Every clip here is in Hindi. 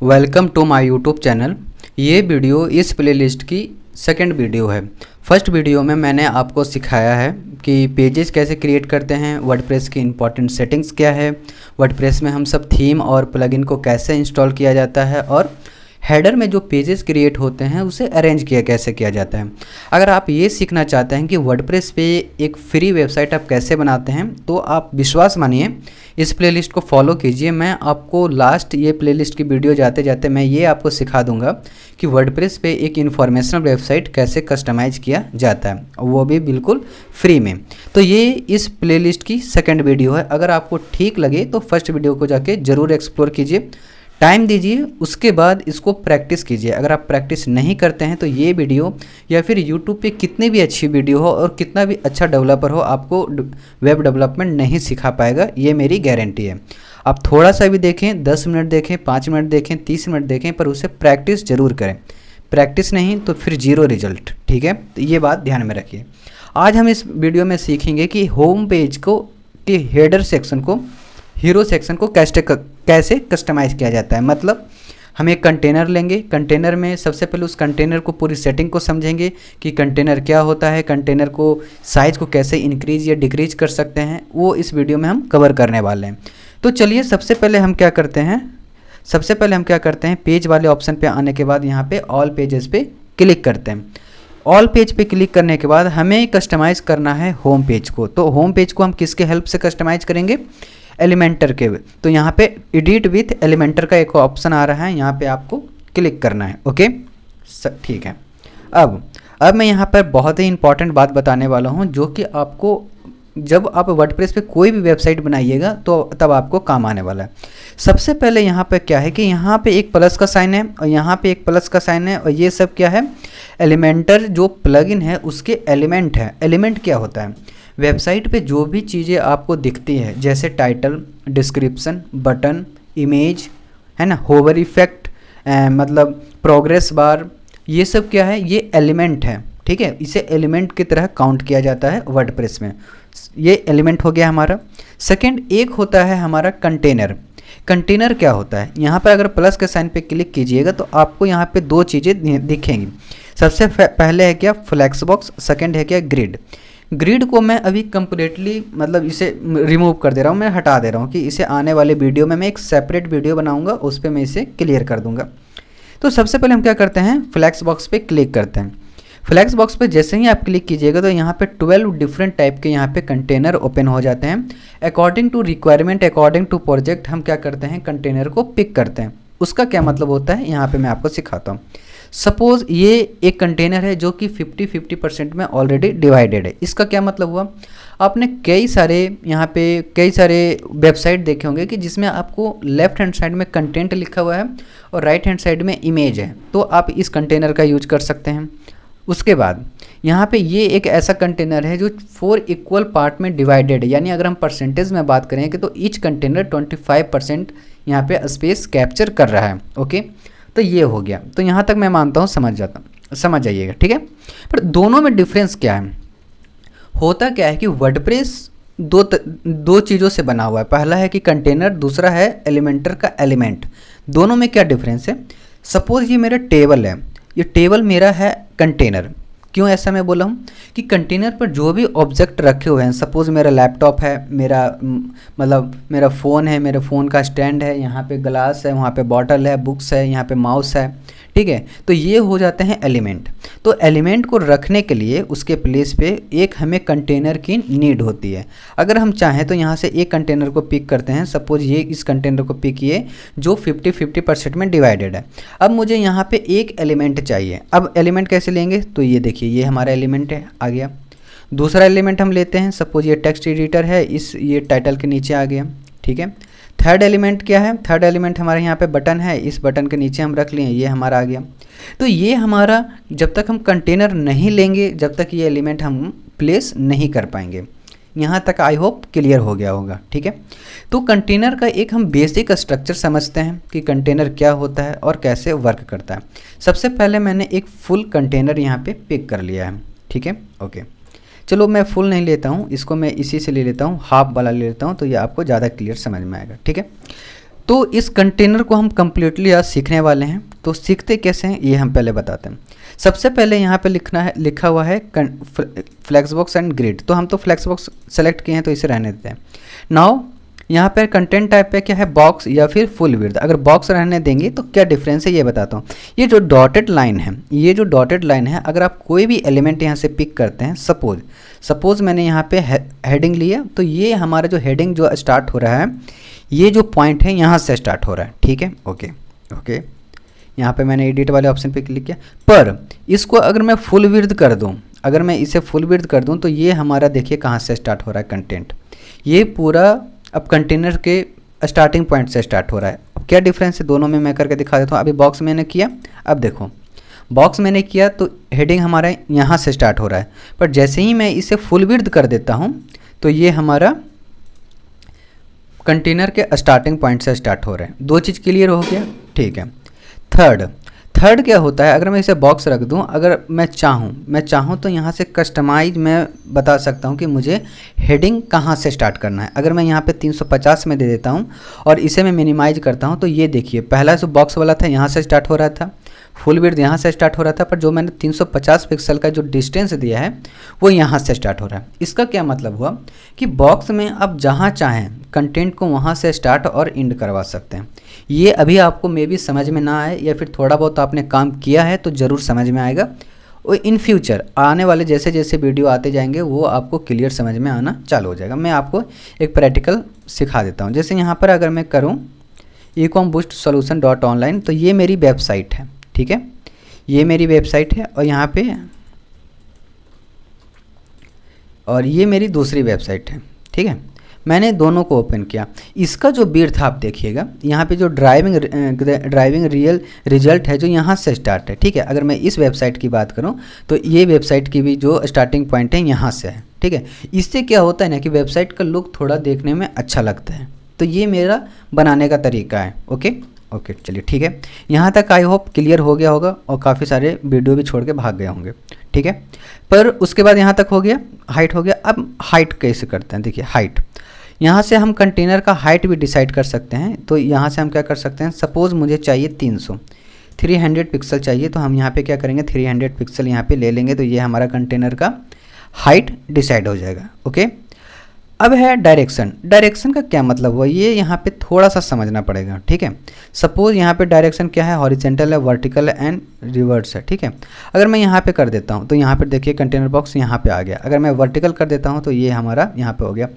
Welcome to my YouTube channel. ये वीडियो इस प्लेलिस्ट की सेकंड वीडियो है। फर्स्ट वीडियो में मैंने आपको सिखाया है कि पेजेस कैसे क्रिएट करते हैं, वर्डप्रेस की इंपॉर्टेंट सेटिंग्स क्या है, वर्डप्रेस में हम सब थीम और प्लगइन को कैसे इंस्टॉल किया जाता है और हेडर में जो पेजेस क्रिएट होते हैं उसे अरेंज कैसे किया जाता है। अगर आप ये सीखना चाहते हैं कि वर्डप्रेस पे एक फ्री वेबसाइट आप कैसे बनाते हैं तो आप विश्वास मानिए इस प्लेलिस्ट को फॉलो कीजिए। मैं आपको लास्ट ये प्लेलिस्ट की वीडियो जाते जाते मैं ये आपको सिखा दूंगा कि वर्डप्रेस पे एक इन्फॉर्मेशनल वेबसाइट कैसे कस्टमाइज़ किया जाता है, वो भी बिल्कुल फ्री में। तो ये इस प्लेलिस्ट की सेकंड वीडियो है। अगर आपको ठीक लगे तो फर्स्ट वीडियो को जाके ज़रूर एक्सप्लोर कीजिए, टाइम दीजिए, उसके बाद इसको प्रैक्टिस कीजिए। अगर आप प्रैक्टिस नहीं करते हैं तो ये वीडियो या फिर यूट्यूब पे कितनी भी अच्छी वीडियो हो और कितना भी अच्छा डेवलपर हो, आपको वेब डेवलपमेंट नहीं सिखा पाएगा, ये मेरी गारंटी है। आप थोड़ा सा भी देखें, 10 मिनट देखें, 5 मिनट देखें, 30 मिनट देखें, पर उसे प्रैक्टिस ज़रूर करें। प्रैक्टिस नहीं तो फिर जीरो रिजल्ट, ठीक है। तो ये बात ध्यान में रखिए। आज हम इस वीडियो में सीखेंगे कि होम पेज को कि हेडर सेक्शन को, हीरो सेक्शन को कैसे कस्टमाइज़ किया जाता है। मतलब हम एक कंटेनर लेंगे, कंटेनर में सबसे पहले उस कंटेनर को पूरी सेटिंग को समझेंगे कि कंटेनर क्या होता है, कंटेनर को साइज़ को कैसे इंक्रीज या डिक्रीज कर सकते हैं, वो इस वीडियो में हम कवर करने वाले हैं। तो चलिए सबसे पहले हम क्या करते हैं, पेज वाले ऑप्शन पे आने के बाद यहाँ पे ऑल पेजेस पे क्लिक करते हैं। ऑल पेज पे क्लिक करने के बाद हमें कस्टमाइज़ करना है होम पेज को। तो होम पेज को हम किसके हेल्प से कस्टमाइज़ करेंगे? एलिमेंटर के। तो यहाँ पे एडिट विथ एलिमेंटर का एक ऑप्शन आ रहा है, यहाँ पे आपको क्लिक करना है। ओके, ठीक है। अब मैं यहाँ पर बहुत ही इंपॉर्टेंट बात बताने वाला हूँ जो कि आपको जब आप वर्डप्रेस पे कोई भी वेबसाइट बनाइएगा तो तब आपको काम आने वाला है। सबसे पहले यहाँ पे क्या है कि यहाँ पे एक प्लस का साइन है और यहाँ पे एक प्लस का साइन है, और ये सब क्या है? एलिमेंटर जो प्लगइन है उसके एलिमेंट है। एलिमेंट क्या होता है? वेबसाइट पे जो भी चीज़ें आपको दिखती है जैसे टाइटल, डिस्क्रिप्शन, बटन, इमेज, है ना, होवर इफेक्ट, मतलब प्रोग्रेस बार, ये सब क्या है? ये एलिमेंट है, ठीक है। इसे एलिमेंट की तरह काउंट किया जाता है वर्डप्रेस में। ये एलिमेंट हो गया हमारा। सेकंड एक होता है हमारा कंटेनर। कंटेनर क्या होता है? यहाँ पर अगर प्लस के साइन पे क्लिक कीजिएगा तो आपको यहाँ पे दो चीज़ें दिखेंगी। सबसे पहले है क्या? Flex box. सेकंड है क्या? ग्रिड। ग्रिड को मैं अभी कंप्लीटली मतलब इसे रिमूव कर दे रहा हूँ, मैं हटा दे रहा हूँ कि इसे आने वाले वीडियो में मैं एक सेपरेट वीडियो बनाऊंगा, उस पर मैं इसे क्लियर कर दूंगा। तो सबसे पहले हम क्या करते हैं? फ्लैक्स बॉक्स पे क्लिक करते हैं। फ्लैक्स बॉक्स पे जैसे ही आप क्लिक कीजिएगा तो यहाँ पे 12 डिफरेंट टाइप के यहाँ पे कंटेनर ओपन हो जाते हैं। According to requirement, according to project हम क्या करते हैं? कंटेनर को पिक करते हैं। उसका क्या मतलब होता है यहाँ पे मैं आपको सिखाता हूँ। सपोज ये एक कंटेनर है जो कि 50-50% में ऑलरेडी डिवाइडेड है। इसका क्या मतलब हुआ? आपने कई सारे वेबसाइट देखे होंगे कि जिसमें आपको लेफ्ट हैंड साइड में कंटेंट लिखा हुआ है और राइट हैंड साइड में इमेज है, तो आप इस कंटेनर का यूज कर सकते हैं। उसके बाद यहाँ पे ये एक ऐसा कंटेनर है जो 4 इक्वल पार्ट में डिवाइडेड है, यानी अगर हम परसेंटेज में बात करें कि तो ईच कंटेनर 25% यहाँ पे स्पेस कैप्चर कर रहा है। ओके, तो ये हो गया। तो यहाँ तक मैं मानता हूँ समझ जाइएगा, ठीक है। पर दोनों में डिफरेंस क्या है? होता क्या है कि वर्डप्रेस दो चीज़ों से बना हुआ है। पहला है कि कंटेनर, दूसरा है एलिमेंटर का एलिमेंट। दोनों में क्या डिफरेंस है? सपोज ये मेरा टेबल है, ये टेबल मेरा है कंटेनर। क्यों ऐसा मैं बोला हूँ कि कंटेनर पर जो भी ऑब्जेक्ट रखे हुए हैं, सपोज़ मेरा लैपटॉप है, मेरा फ़ोन है, मेरे फ़ोन का स्टैंड है, यहाँ पे ग्लास है, वहाँ पे बॉटल है, बुक्स है, यहाँ पे माउस है, ठीक है। तो ये हो जाते हैं एलिमेंट। तो एलिमेंट को रखने के लिए उसके प्लेस पे एक हमें कंटेनर की नीड होती है। अगर हम चाहें तो यहाँ से एक कंटेनर को पिक करते हैं। सपोज ये इस कंटेनर को पिक किए जो 50-50% में डिवाइडेड है। अब मुझे यहाँ पे एक एलिमेंट चाहिए। अब एलिमेंट कैसे लेंगे? तो ये देखिए, ये हमारा एलिमेंट है, आ गया। दूसरा एलिमेंट हम लेते हैं, सपोज ये टेक्स्ट एडिटर है, ये टाइटल के नीचे आ गया, ठीक है। थर्ड एलिमेंट क्या है? थर्ड एलिमेंट हमारे यहाँ पे बटन है, इस बटन के नीचे हम रख लिए, ये हमारा आ गया। तो ये हमारा, जब तक हम कंटेनर नहीं लेंगे जब तक ये एलिमेंट हम प्लेस नहीं कर पाएंगे। यहाँ तक आई होप क्लियर हो गया होगा, ठीक है। तो कंटेनर का एक हम बेसिक स्ट्रक्चर समझते हैं कि कंटेनर क्या होता है और कैसे वर्क करता है। सबसे पहले मैंने एक फुल कंटेनर यहाँ पे पिक कर लिया है, ठीक है। ओके, चलो मैं फुल नहीं लेता हूँ, इसको मैं इसी से ले लेता हूँ, हाफ वाला ले लेता हूँ, तो ये आपको ज़्यादा क्लियर समझ में आएगा, ठीक है। तो इस कंटेनर को हम कम्प्लीटली आज सीखने वाले हैं। तो सीखते कैसे हैं ये हम पहले बताते हैं। सबसे पहले यहाँ पे लिखा हुआ है फ्लेक्सबॉक्स एंड ग्रिड। तो हम तो फ्लेक्सबॉक्स सेलेक्ट किए हैं तो इसे रहने देते हैं। नाउ यहाँ पर कंटेंट टाइप पे क्या है, बॉक्स या फिर फुल विड्थ। अगर बॉक्स रहने देंगे तो क्या डिफरेंस है ये बताता हूँ। ये जो डॉटेड लाइन है, ये जो डॉटेड लाइन है, अगर आप कोई भी एलिमेंट यहाँ से पिक करते हैं, सपोज मैंने यहाँ पे हेडिंग लिया, तो ये हमारा जो हेडिंग जो स्टार्ट हो रहा है, ये जो पॉइंट है यहाँ से स्टार्ट हो रहा है। ठीक है, ओके। यहाँ पे मैंने एडिट वाले ऑप्शन पे क्लिक किया, पर इसको अगर मैं फुल विड्थ कर दूँ, अगर मैं इसे फुल विड्थ कर दूँ तो ये हमारा देखिए कहाँ से स्टार्ट हो रहा है कंटेंट। ये पूरा अब कंटेनर के स्टार्टिंग पॉइंट से स्टार्ट हो रहा है। अब क्या डिफरेंस है दोनों में मैं करके दिखा देता हूँ। अभी बॉक्स मैंने किया, अब देखो बॉक्स मैंने किया तो हेडिंग हमारा यहाँ से स्टार्ट हो रहा है, पर जैसे ही मैं इसे फुल विड्थ कर देता हूँ तो ये हमारा कंटेनर के स्टार्टिंग पॉइंट से स्टार्ट हो रहा है। दो चीज़ क्लियर हो गया, ठीक है। थर्ड क्या होता है, अगर मैं इसे बॉक्स रख दूं, अगर मैं चाहूं तो यहाँ से कस्टमाइज मैं बता सकता हूं कि मुझे हेडिंग कहाँ से स्टार्ट करना है। अगर मैं यहाँ पे 350 में दे देता हूं और इसे मैं मिनिमाइज करता हूं तो ये देखिए पहला जो बॉक्स वाला था यहाँ से स्टार्ट हो रहा था, फुल विड्थ यहाँ से स्टार्ट हो रहा था, पर जो मैंने 350 पिक्सल का जो डिस्टेंस दिया है वो यहाँ से स्टार्ट हो रहा है। इसका क्या मतलब हुआ कि बॉक्स में आप जहाँ चाहें कंटेंट को वहाँ से स्टार्ट और एंड करवा सकते हैं। ये अभी आपको मे भी समझ में ना आए, या फिर थोड़ा बहुत आपने काम किया है तो ज़रूर समझ में आएगा, और इन फ्यूचर आने वाले जैसे जैसे वीडियो आते जाएंगे वो आपको क्लियर समझ में आना चालू हो जाएगा। मैं आपको एक प्रैक्टिकल सिखा देता हूँ। जैसे यहाँ पर अगर मैं करूँ ecomboostsolution.online, तो ये मेरी वेबसाइट है, ठीक है, ये मेरी वेबसाइट है, और ये मेरी दूसरी वेबसाइट है, ठीक है। मैंने दोनों को ओपन किया। इसका जो विड्थ आप देखिएगा, यहाँ पे जो ड्राइविंग रियल रिजल्ट है जो यहाँ से स्टार्ट है, ठीक है। अगर मैं इस वेबसाइट की बात करूँ तो ये वेबसाइट की भी जो स्टार्टिंग पॉइंट है यहाँ से है, ठीक है। इससे क्या होता है ना कि वेबसाइट का लुक थोड़ा देखने में अच्छा लगता है। तो ये मेरा बनाने का तरीका है। ओके चलिए, ठीक है। यहाँ तक आई होप क्लियर हो गया होगा, और काफ़ी सारे वीडियो भी छोड़ के भाग गए होंगे, ठीक है। पर उसके बाद यहाँ तक हो गया, हाइट हो गया। अब हाइट कैसे करते हैं, देखिए हाइट, यहाँ से हम कंटेनर का हाइट भी डिसाइड कर सकते हैं। तो यहाँ से हम क्या कर सकते हैं, सपोज़ मुझे चाहिए 300 पिक्सल चाहिए, तो हम यहाँ पे क्या करेंगे, 300 पिक्सल यहाँ पे ले लेंगे, तो ये हमारा कंटेनर का हाइट डिसाइड हो जाएगा। ओके, अब है डायरेक्शन का क्या मतलब हुआ, ये यहाँ पे थोड़ा सा समझना पड़ेगा, ठीक है। सपोज़ यहाँ पे डायरेक्शन क्या है, हॉरिजेंटल है, वर्टिकल एंड रिवर्स है, ठीक है। अगर मैं यहाँ पे कर देता हूँ तो यहाँ पे देखिए कंटेनर बॉक्स यहाँ पे आ गया। अगर मैं वर्टिकल कर देता हूँ तो ये हमारा यहाँ पे हो गया।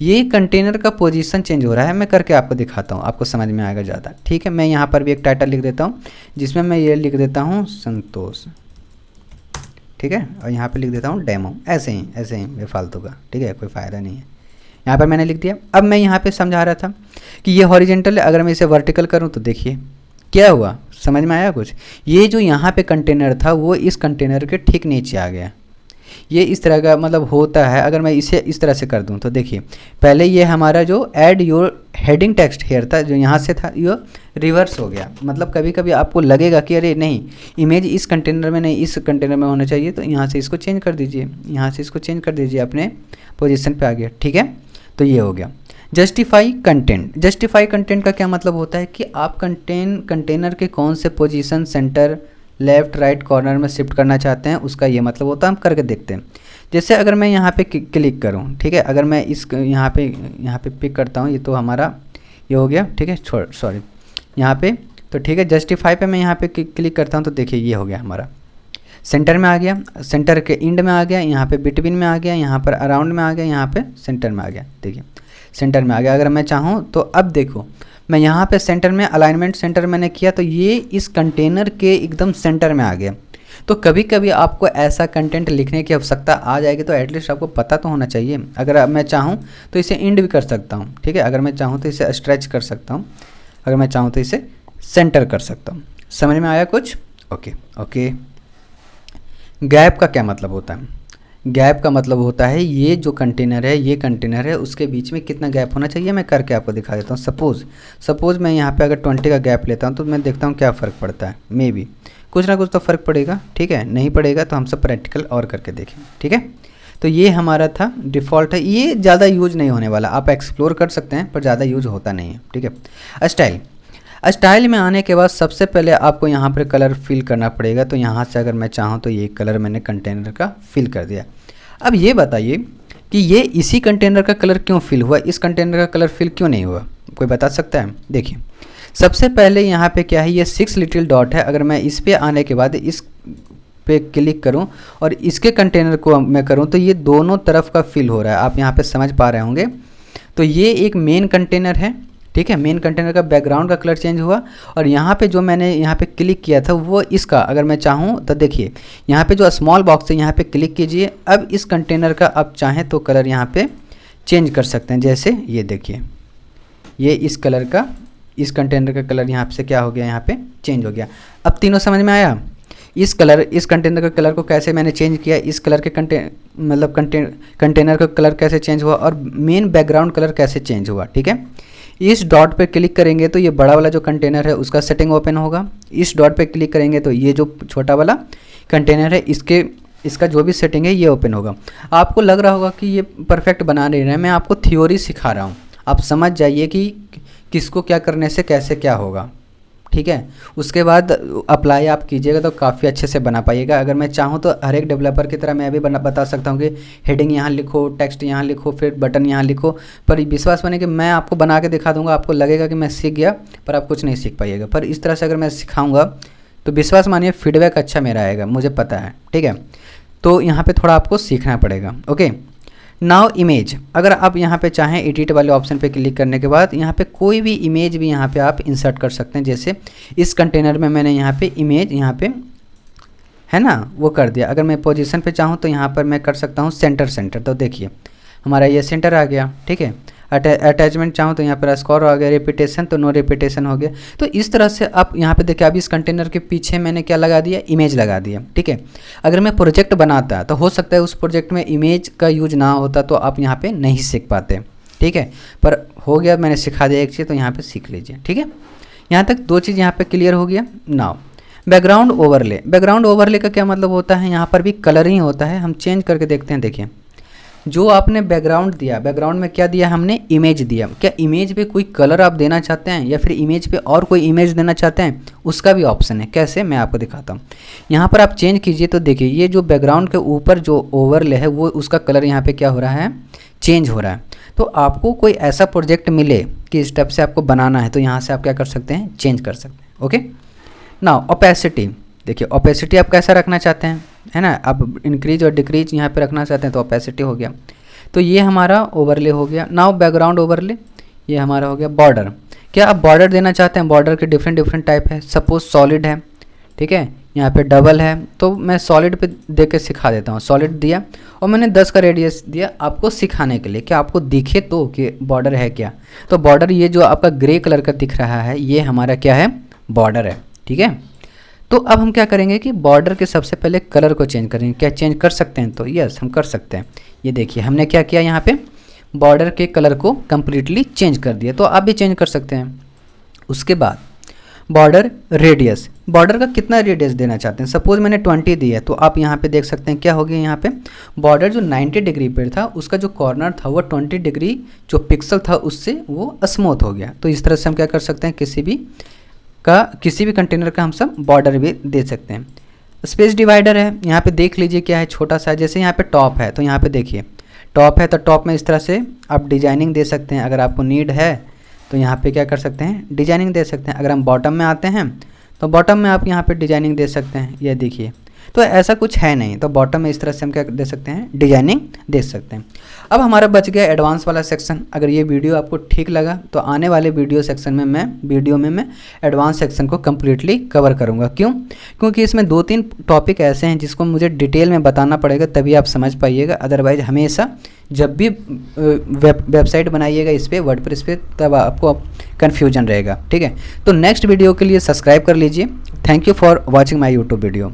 ये कंटेनर का पोजीशन चेंज हो रहा है, मैं करके आपको दिखाता हूँ, आपको समझ में आएगा ज़्यादा, ठीक है। मैं यहाँ पर भी एक टाइटल लिख देता हूँ, जिसमें मैं ये लिख देता हूँ संतोष, ठीक है, और यहाँ पर लिख देता हूँ डेमो, ऐसे ही बेफालतू का, ठीक है, कोई फ़ायदा नहीं है। यहाँ पर मैंने लिख दिया। अब मैं यहाँ पे समझा रहा था कि ये हॉरिजेंटल है, अगर मैं इसे वर्टिकल करूँ तो देखिए क्या हुआ, समझ में आया कुछ। ये जो यहाँ पे कंटेनर था वो इस कंटेनर के ठीक नीचे आ गया। ये इस तरह का मतलब होता है। अगर मैं इसे इस तरह से कर दूँ तो देखिए, पहले ये हमारा जो add your heading text here था, जो यहाँ से था, ये रिवर्स हो गया। मतलब कभी कभी आपको लगेगा कि अरे नहीं, इमेज इस कंटेनर में नहीं, इस कंटेनर में होना चाहिए, तो यहाँ से इसको चेंज कर दीजिए, यहाँ से इसको चेंज कर दीजिए, अपने पोजीशन पे आ गया, ठीक है। तो ये हो गया। जस्टिफाई कंटेंट का क्या मतलब होता है कि आप कंटेनर के कौन से position, centre, left, right, corner में शिफ्ट करना चाहते हैं, उसका ये मतलब होता है। हम करके देखते हैं। जैसे अगर मैं यहाँ पे क्लिक करूँ, ठीक है, अगर मैं इस यहाँ पे पिक करता हूँ, ये तो हमारा ये हो गया, ठीक है, सॉरी यहाँ पे, तो ठीक है। जस्टिफाई पे मैं यहाँ पे क्लिक करता हूँ तो देखिए ये हो गया हमारा, सेंटर में आ गया, सेंटर के एंड में आ गया, यहाँ पे बिटवीन में आ गया, यहाँ पर अराउंड में आ गया, यहाँ पे सेंटर में आ गया, देखिए सेंटर में आ गया। अगर मैं चाहूँ तो अब देखो, मैं यहाँ पे सेंटर में अलाइनमेंट सेंटर मैंने किया तो ये इस कंटेनर के एकदम सेंटर में आ गया। तो कभी कभी आपको ऐसा कंटेंट लिखने की आवश्यकता आ जाएगी, तो एटलीस्ट आपको पता तो होना चाहिए। अगर मैं चाहूँ तो इसे एंड भी कर सकता हूँ, ठीक है। अगर मैं चाहूँ तो इसे स्ट्रेच कर सकता हूँ, अगर मैं चाहूँ तो इसे सेंटर कर सकता हूँ। समझ में आया कुछ? ओके। गैप का क्या मतलब होता है? गैप का मतलब होता है ये जो कंटेनर है, ये कंटेनर है, उसके बीच में कितना गैप होना चाहिए। मैं करके आपको दिखा देता हूँ। सपोज़ मैं यहाँ पे अगर 20 का गैप लेता हूँ तो मैं देखता हूँ क्या फ़र्क पड़ता है। मे बी कुछ ना कुछ तो फ़र्क पड़ेगा, ठीक है। नहीं पड़ेगा तो हम सब प्रैक्टिकल और करके देखें, ठीक है। तो ये हमारा था डिफ़ॉल्ट है, ये ज़्यादा यूज नहीं होने वाला, आप एक्सप्लोर कर सकते हैं पर ज़्यादा यूज होता नहीं है, ठीक है। स्टाइल में आने के बाद सबसे पहले आपको यहाँ पर कलर फिल करना पड़ेगा। तो यहाँ से अगर मैं चाहूँ तो ये कलर मैंने कंटेनर का फिल कर दिया। अब ये बताइए कि ये इसी कंटेनर का कलर क्यों फिल हुआ, इस कंटेनर का कलर फिल क्यों नहीं हुआ, कोई बता सकता है? देखिए सबसे पहले यहाँ पे क्या है, ये 6 लिटिल डॉट है। अगर मैं इस पे आने के बाद इस पे क्लिक करूँ और इसके कंटेनर को मैं करूँ तो ये दोनों तरफ का फिल हो रहा है, आप यहाँ पे समझ पा रहे होंगे। तो ये एक मेन कंटेनर है, ठीक है। मेन कंटेनर का बैकग्राउंड का कलर चेंज हुआ और यहाँ पे जो मैंने यहाँ पे क्लिक किया था वो इसका, अगर मैं चाहूँ तो देखिए यहाँ पे जो स्मॉल बॉक्स है यहाँ पे क्लिक कीजिए। अब इस कंटेनर का आप चाहें तो कलर यहाँ पे चेंज कर सकते हैं। जैसे ये देखिए, ये इस कलर का, इस कंटेनर का कलर यहाँ से क्या हो गया, यहाँ पे चेंज हो गया। अब तीनों समझ में आया? इस कंटेनर का कलर को कैसे मैंने चेंज किया, इस कलर के कंटेनर का कलर कैसे चेंज हुआ और मेन बैकग्राउंड कलर कैसे चेंज हुआ, ठीक है। इस डॉट पे क्लिक करेंगे तो ये बड़ा वाला जो कंटेनर है उसका सेटिंग ओपन होगा। इस डॉट पे क्लिक करेंगे तो ये जो छोटा वाला कंटेनर है इसका जो भी सेटिंग है ये ओपन होगा। आपको लग रहा होगा कि ये परफेक्ट बना नहीं रहे हैं, मैं आपको थ्योरी सिखा रहा हूँ, आप समझ जाइए कि किसको क्या करने से कैसे क्या होगा, ठीक है। उसके बाद अप्लाई आप कीजिएगा तो काफ़ी अच्छे से बना पाइएगा। अगर मैं चाहूँ तो हर एक डेवलपर की तरह मैं भी बता सकता हूँ कि हेडिंग यहाँ लिखो, टेक्स्ट यहाँ लिखो, फिर बटन यहाँ लिखो, पर विश्वास मानिए कि मैं आपको बना के दिखा दूँगा, आपको लगेगा कि मैं सीख गया पर आप कुछ नहीं सीख पाइएगा। पर इस तरह से अगर मैं सिखाऊँगा तो विश्वास मानिए फीडबैक अच्छा मेरा आएगा, मुझे पता है, ठीक है। तो यहाँ पर थोड़ा आपको सीखना पड़ेगा। ओके, नाउ इमेज, अगर आप यहाँ पे चाहें एडिट वाले ऑप्शन पे क्लिक करने के बाद यहाँ पे कोई भी इमेज भी यहाँ पे आप इंसर्ट कर सकते हैं। जैसे इस कंटेनर में मैंने यहाँ पे इमेज यहाँ पे है ना वो कर दिया। अगर मैं पोजीशन पे चाहूँ तो यहाँ पर मैं कर सकता हूँ सेंटर। तो देखिए हमारा ये सेंटर आ गया, ठीक है। अटैचमेंट चाहूँ तो यहाँ पर स्कोर आ गया, रिपीटेशन तो नो रिपीटेशन हो गया। तो इस तरह से आप यहाँ पे देखिए, अभी इस कंटेनर के पीछे मैंने क्या लगा दिया, इमेज लगा दिया, ठीक है। अगर मैं प्रोजेक्ट बनाता तो हो सकता है उस प्रोजेक्ट में इमेज का यूज ना होता तो आप यहाँ पे नहीं सीख पाते, ठीक है। पर हो गया, मैंने सिखा दिया एक चीज़, तो यहाँ पर सीख लीजिए, ठीक है। यहाँ तक 2 चीज़ यहाँ पर क्लियर हो गया। Now background overlay, background overlay का क्या मतलब होता है, यहाँ पर भी कलर ही होता है। हम चेंज करके देखते हैं। देखिए जो आपने बैकग्राउंड दिया, बैकग्राउंड में क्या दिया हमने, इमेज दिया। क्या इमेज पे कोई कलर आप देना चाहते हैं या फिर इमेज पे और कोई इमेज देना चाहते हैं, उसका भी ऑप्शन है। कैसे, मैं आपको दिखाता हूँ। यहाँ पर आप चेंज कीजिए तो देखिए ये जो बैकग्राउंड के ऊपर जो ओवरले है वो उसका कलर यहाँ पे क्या हो रहा है, चेंज हो रहा है। तो आपको कोई ऐसा प्रोजेक्ट मिले कि इस टाइप से आपको बनाना है तो यहाँ से आप क्या कर सकते हैं, चेंज कर सकते हैं। ओके, नाउ ओपेसिटी, देखिए ओपेसिटी आप कैसा रखना चाहते हैं, है ना। आप इंक्रीज और डिक्रीज यहाँ पे रखना चाहते हैं तो ओपेसिटी हो गया। तो ये हमारा ओवरले हो गया। नाउ बैकग्राउंड ओवरले, ये हमारा हो गया। बॉर्डर, क्या आप बॉर्डर देना चाहते हैं, बॉर्डर के डिफरेंट टाइप है। सपोज सॉलिड है, ठीक है, यहाँ पे डबल है, तो मैं सॉलिड पे दे के सिखा देता हूँ। सॉलिड दिया और मैंने 10 का रेडियस दिया आपको सिखाने के लिए, क्या आपको दिखे तो कि बॉर्डर है क्या। तो बॉर्डर ये जो आपका ग्रे कलर का दिख रहा है ये हमारा क्या है, बॉर्डर है, ठीक है। तो अब हम क्या करेंगे कि बॉर्डर के सबसे पहले कलर को चेंज करेंगे। क्या चेंज कर सकते हैं, तो यस हम कर सकते हैं। ये देखिए हमने क्या किया, यहाँ पे बॉर्डर के कलर को कम्प्लीटली चेंज कर दिया, तो आप भी चेंज कर सकते हैं। उसके बाद बॉर्डर रेडियस, बॉर्डर का कितना रेडियस देना चाहते हैं। सपोज मैंने 20 दिया तो आप यहाँ पे देख सकते हैं क्या हो गया, यहाँ पे बॉर्डर जो 90 डिग्री पर था उसका जो कॉर्नर था वो 20 डिग्री जो पिक्सल था उससे वो स्मूथ हो गया। तो इस तरह से हम क्या कर सकते हैं, किसी भी कंटेनर का हम सब बॉर्डर भी दे सकते हैं। स्पेस डिवाइडर है, यहाँ पे देख लीजिए क्या है, छोटा सा। जैसे यहाँ पे टॉप है तो यहाँ पे देखिए टॉप है तो टॉप में इस तरह से आप डिजाइनिंग दे सकते हैं। अगर आपको नीड है तो यहाँ पे क्या कर सकते हैं, डिजाइनिंग दे सकते हैं। अगर हम बॉटम में आते हैं तो बॉटम में आप यहाँ पे डिजाइनिंग दे सकते हैं। ये देखिए तो ऐसा कुछ है नहीं, तो बॉटम में इस तरह से हम क्या दे सकते हैं, डिजाइनिंग दे सकते हैं। अब हमारा बच गया एडवांस वाला सेक्शन। अगर ये वीडियो आपको ठीक लगा तो आने वाले वीडियो में मैं एडवांस सेक्शन को कम्प्लीटली कवर करूँगा। क्यों, क्योंकि इसमें 2-3 टॉपिक ऐसे हैं जिसको मुझे डिटेल में बताना पड़ेगा तभी आप समझ पाइएगा। अदरवाइज हमेशा जब भी वेबसाइट बनाइएगा इस पर वर्डप्रेस पे तब आपको कन्फ्यूजन रहेगा, ठीक है। तो नेक्स्ट वीडियो के लिए सब्सक्राइब कर लीजिए। Thank you for watching my YouTube video.